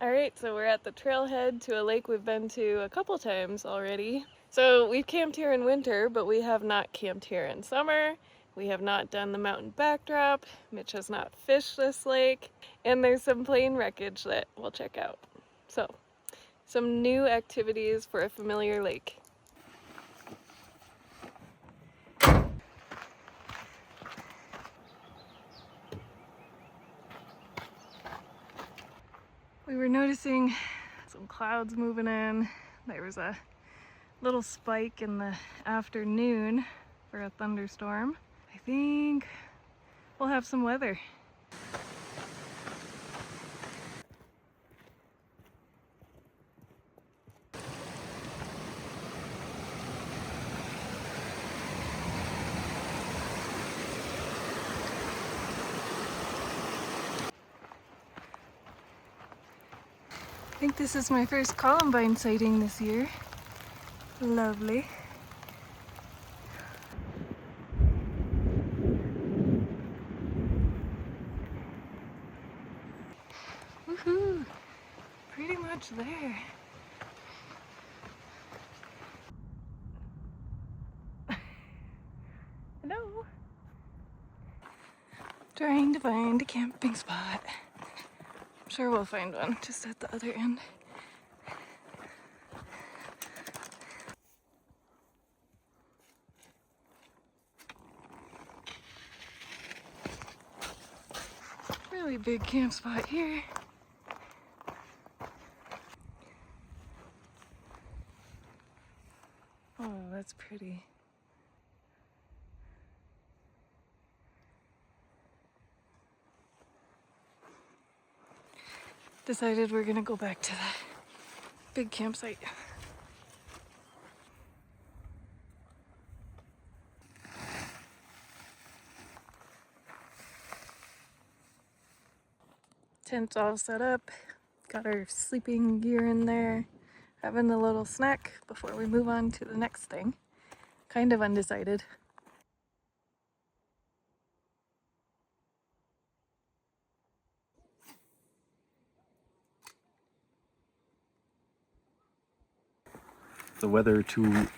Alright, so we're at the trailhead to a lake we've been to a couple times already. So we've camped here in winter, but we have not camped here in summer. We have not done the mountain backdrop. Mitch has not fished this lake. And there's some plain wreckage that we'll check out. So, some new activities for a familiar lake. We were noticing some clouds moving in. There was a little spike in the afternoon for a thunderstorm. I think we'll have some weather. I think this is my first columbine sighting this year. Lovely. Woohoo! Pretty much there. Hello. Trying to find a camping spot. I'm sure we'll find one just at the other end. Really big camp spot here. Oh, that's pretty. Decided we're gonna go back to the big campsite. Tent's all set up. Got our sleeping gear in there. Having a little snack before we move on to the next thing. Kind of undecided. The weather to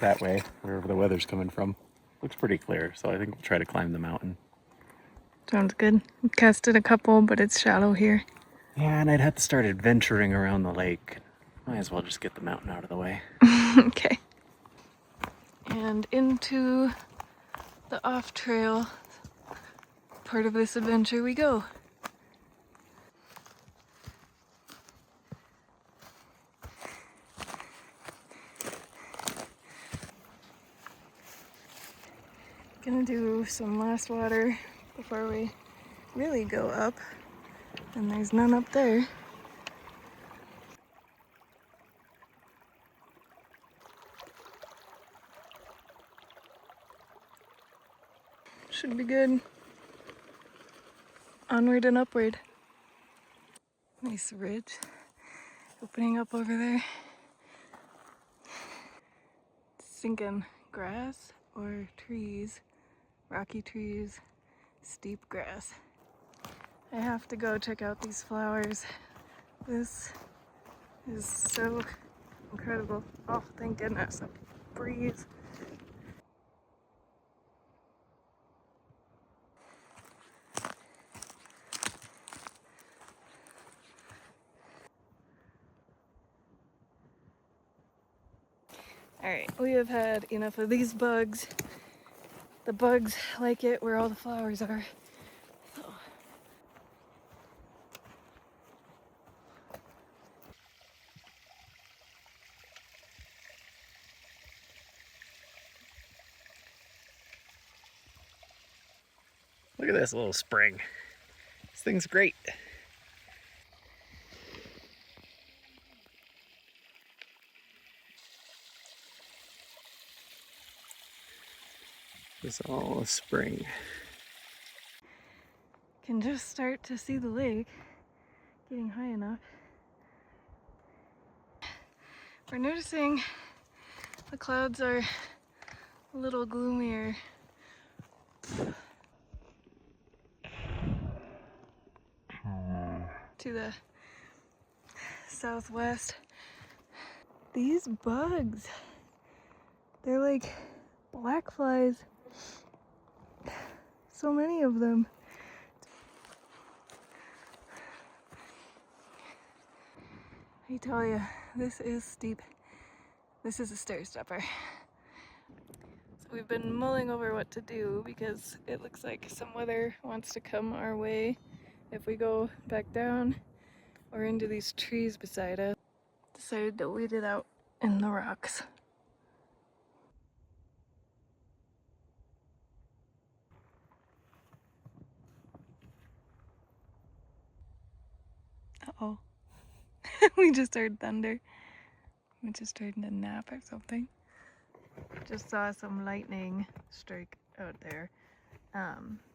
that way, wherever the weather's coming from, looks pretty clear, so I think we'll try to climb the mountain. Sounds good. We casted a couple, but it's shallow here. Yeah, and I'd have to start adventuring around the lake. Might as well just get the mountain out of the way. Okay. And into the off-trail part of this adventure we go. Gonna do some last water before we really go up, and there's none up there. Should be good. Onward and upward. Nice ridge opening up over there. Sinking grass or trees, rocky trees, steep grass. I have to go check out these flowers. This is so incredible. Oh, thank goodness, a breeze. Alright, we have had enough of these bugs. The bugs like it where all the flowers are. Oh. Look at this little spring. This thing's great. It's all a spring. Can just start to see the lake getting high enough. We're noticing the clouds are a little gloomier. To the southwest. These bugs, they're like black flies. So many of them. I tell you, this is steep. This is a stair stepper. So we've been mulling over what to do because it looks like some weather wants to come our way if we go back down or into these trees beside us. Decided to weed it out in the rocks. Uh-oh. We just heard thunder. We just heard a nap or something. Just saw some lightning strike out there.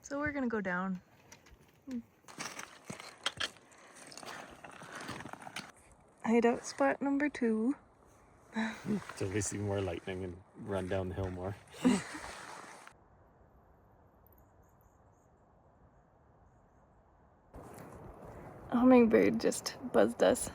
So we're gonna go down. Hideout spot number 2. Till we see more lightning and run down the hill more. A hummingbird just buzzed us.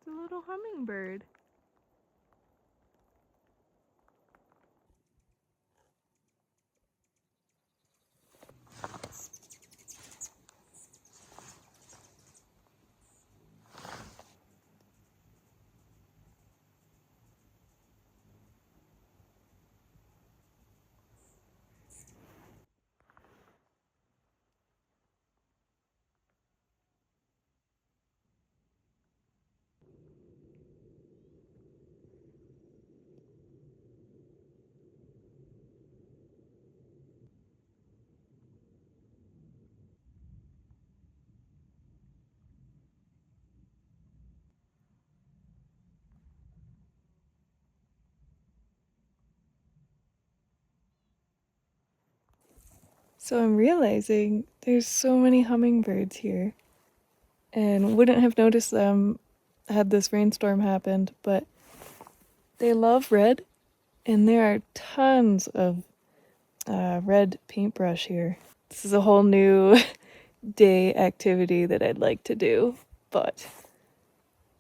It's a little hummingbird. So I'm realizing there's so many hummingbirds here and wouldn't have noticed them had this rainstorm happened, but they love red and there are tons of red paintbrush here. This is a whole new day activity that I'd like to do, but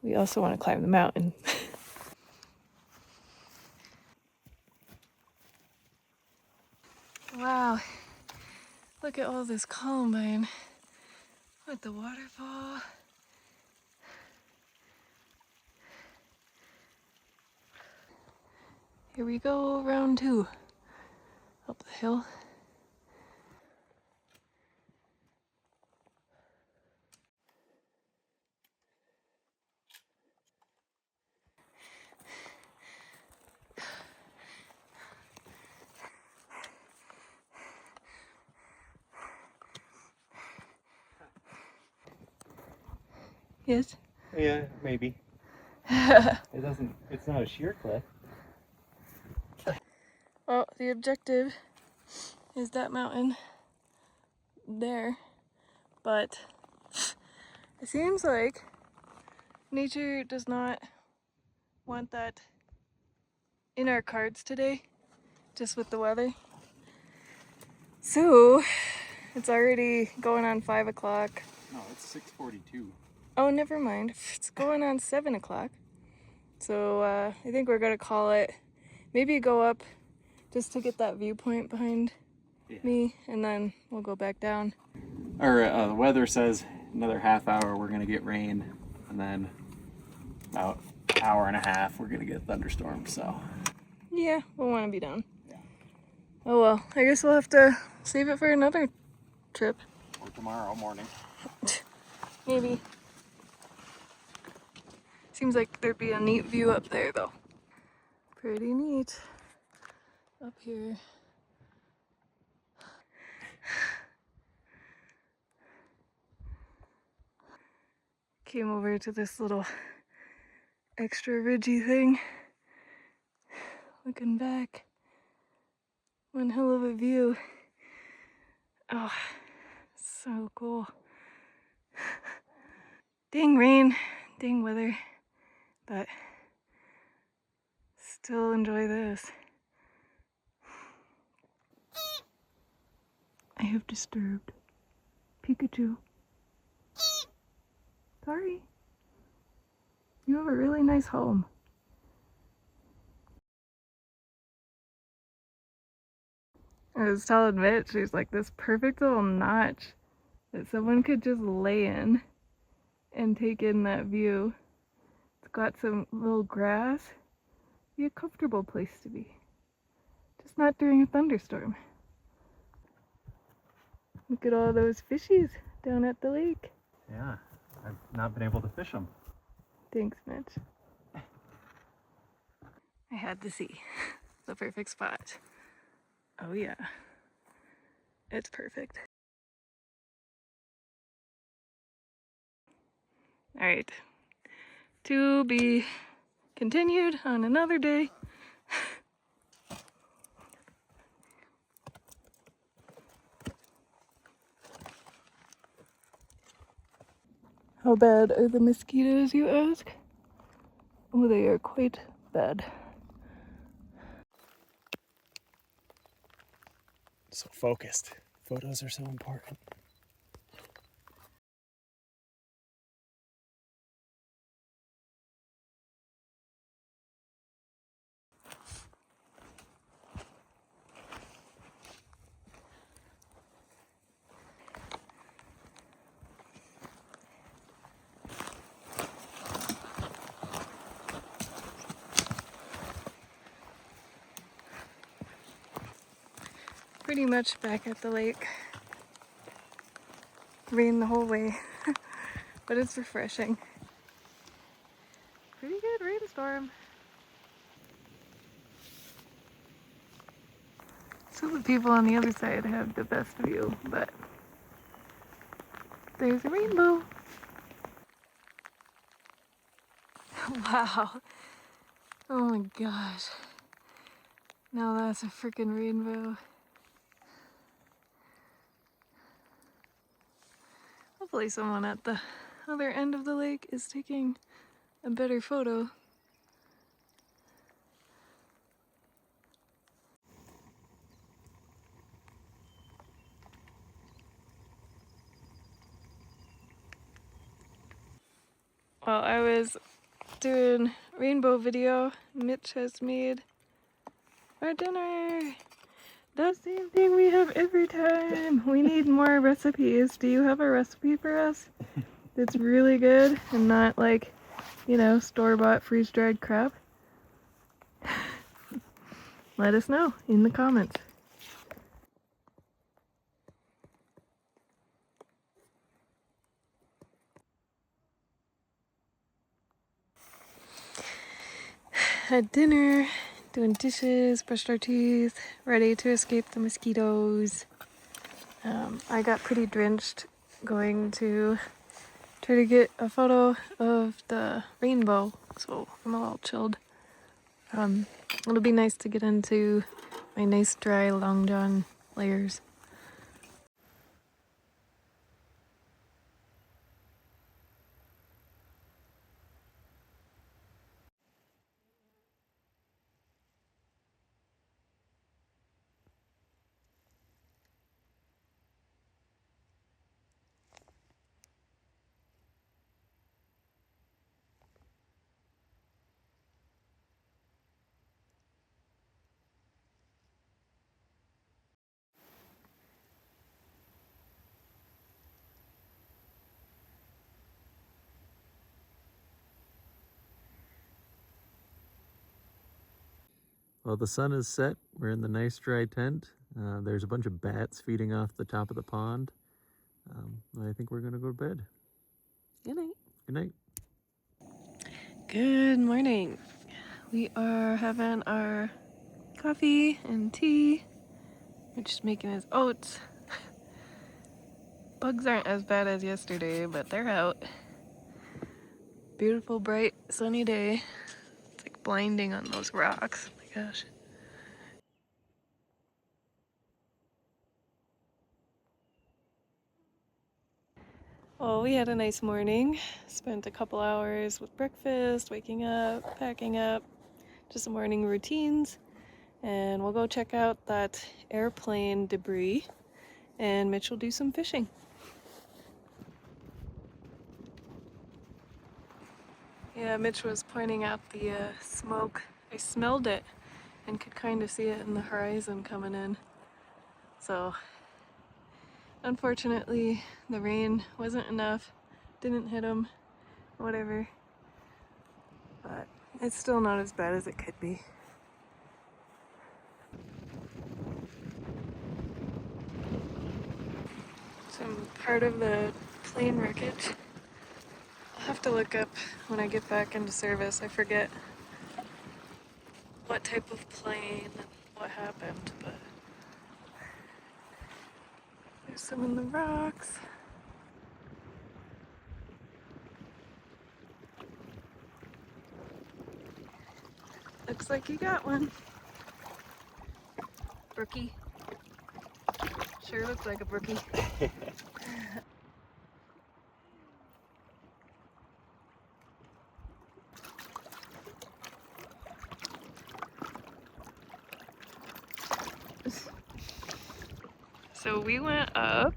we also want to climb the mountain. Wow, look at all this columbine with the waterfall. Here we go, round 2, up the hill. Yes? Yeah, maybe. It's not a sheer cliff. Well, the objective is that mountain there, but it seems like nature does not want that in our cards today, just with the weather. So, it's already going on 5 o'clock. No, it's 6:42. Oh, never mind. It's going on 7 o'clock. So, I think we're gonna call it. Maybe go up just to get that viewpoint behind me, and then we'll go back down. The weather says another half hour we're gonna get rain, and then about an hour and a half we're gonna get thunderstorms. So Yeah, we'll want to be done. Yeah. Oh well, I guess we'll have to save it for another trip. or tomorrow morning. Maybe. Seems like there'd be a neat view up there though. Pretty neat up here. Came over to this little extra ridgy thing. Looking back. One hell of a view. Oh, so cool. Dang rain, dang weather, but still enjoy this. I have disturbed Pikachu. Sorry. You have a really nice home. I was telling Mitch, there's like this perfect little notch that someone could just lay in and take in that view. It's got some little grass. Be a comfortable place to be. Just not during a thunderstorm. Look at all those fishies down at the lake. Yeah, I've not been able to fish them. Thanks, Mitch. I had to see the perfect spot. Oh yeah, it's perfect. All right, to be continued on another day. How bad are the mosquitoes, you ask? Oh, they are quite bad. So focused. Photos are so important. Pretty much back at the lake. Rain the whole way, but it's refreshing. Pretty good rainstorm. So the people on the other side have the best view, but there's a rainbow. Wow. Oh my gosh. Now that's a freaking rainbow. Hopefully someone at the other end of the lake is taking a better photo. While I was doing rainbow video, Mitch has made our dinner. The same thing we have every time. We need more recipes. Do you have a recipe for us that's really good and not like, you know, store-bought freeze-dried crap? Let us know in the comments. Had dinner, doing dishes, brushed our teeth, ready to escape the mosquitoes. I got pretty drenched going to try to get a photo of the rainbow, so I'm a little chilled. It'll be nice to get into my nice dry long john layers. Well, the sun is set. We're in the nice dry tent. There's a bunch of bats feeding off the top of the pond. I think we're gonna go to bed. Good night. Good night. Good morning. We are having our coffee and tea. We're just making his oats. Bugs aren't as bad as yesterday, but they're out. Beautiful, bright, sunny day. It's like blinding on those rocks. Oh my gosh. Well, we had a nice morning. Spent a couple hours with breakfast, waking up, packing up, just some morning routines, and we'll go check out that airplane debris, and Mitch will do some fishing. Yeah, Mitch was pointing out the smoke. I smelled it and could kind of see it in the horizon coming in. So, unfortunately, the rain wasn't enough, didn't hit him, whatever. But it's still not as bad as it could be. Some part of the plane wreckage. I'll have to look up when I get back into service. I forget what type of plane and what happened, but there's some in the rocks. Looks like you got one. Brookie. Sure looks like a brookie. So we went up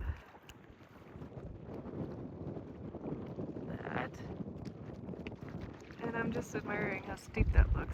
that, and I'm just admiring how steep that looks.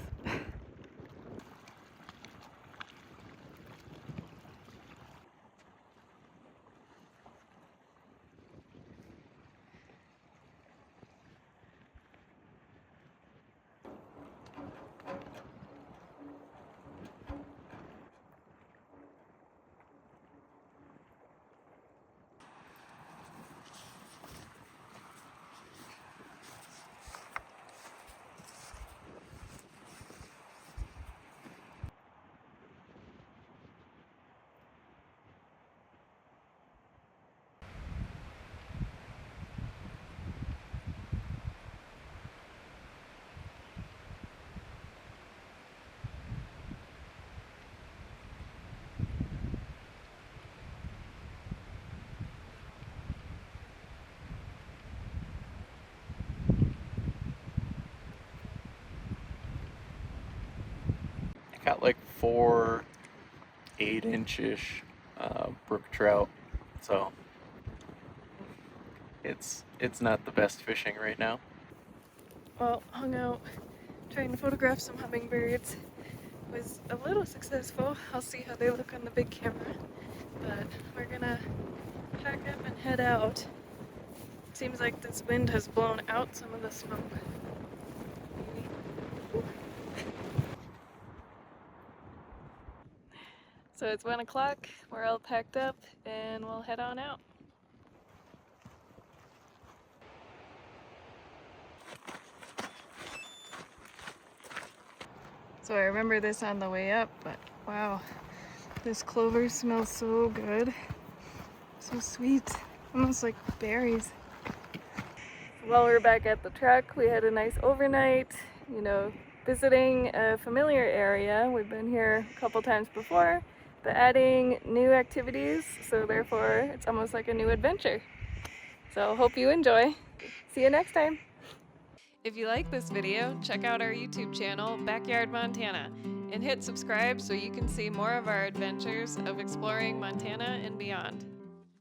Got like 4 8-inch-ish brook trout, so it's not the best fishing right now. Well, hung out trying to photograph some hummingbirds. Was a little successful. I'll see how they look on the big camera, but we're gonna pack up and head out. Seems like this wind has blown out some of the smoke. So it's 1 o'clock, we're all packed up, and we'll head on out. So I remember this on the way up, but wow, this clover smells so good. So sweet, almost like berries. While we're back at the truck, we had a nice overnight, visiting a familiar area. We've been here a couple times before, but adding new activities, so therefore it's almost like a new adventure. So hope you enjoy. See you next time. If you like this video, check out our YouTube channel, Backyard Montana, and hit subscribe so you can see more of our adventures of exploring Montana and beyond.